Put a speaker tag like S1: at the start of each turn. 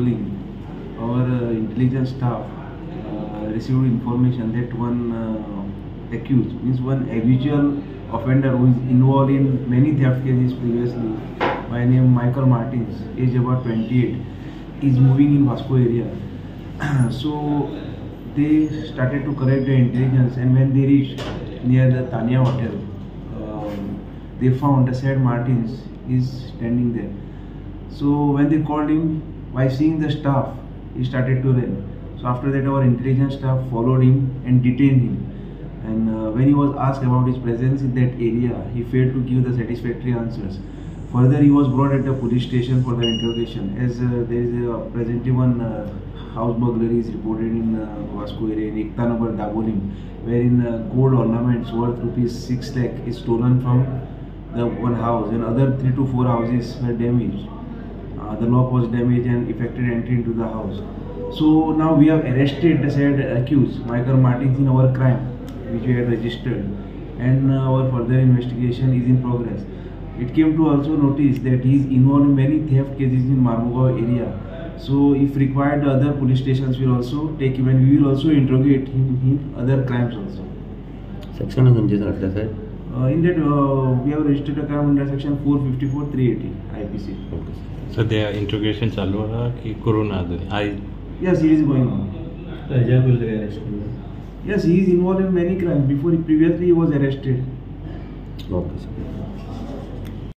S1: patrolling, our intelligence staff received information that one accused, means one habitual offender who is involved in many theft cases previously, by name Michael Martins, age about 28, is moving in Vasco area. So they started to collect the intelligence, and when they reached near the Tanya Hotel, they found the said Martins is standing there. So when they called him, by seeing the staff, he started to run. So after that, our intelligence staff followed him and detained him. And when he was asked about his presence in that area, he failed to give the satisfactory answers. Further, he was brought at the police station for the interrogation, as there is presently one house burglary is reported in Vasco area in Ekta number Dabolim, wherein gold ornaments worth ₹6 lakh is stolen from the one house, and other 3 to 4 houses were damaged. The lock was damaged and effected entry into the house. So now we have arrested the said accused, Michael Martins, in our crime which we had registered, and our further investigation is in progress. It came to also notice that he is involved in many theft cases in Marmugao area. So if required, the other police stations will also take him, and we will also interrogate him in other crimes also.
S2: Section sir?
S1: In that we have registered a crime under section 454 380 IPC.
S2: Okay.
S3: So their interrogation चालू है कि corona I.
S1: Yes, he is going on. Yes, he is involved in many crimes. Previously he was arrested.
S2: Okay, sir.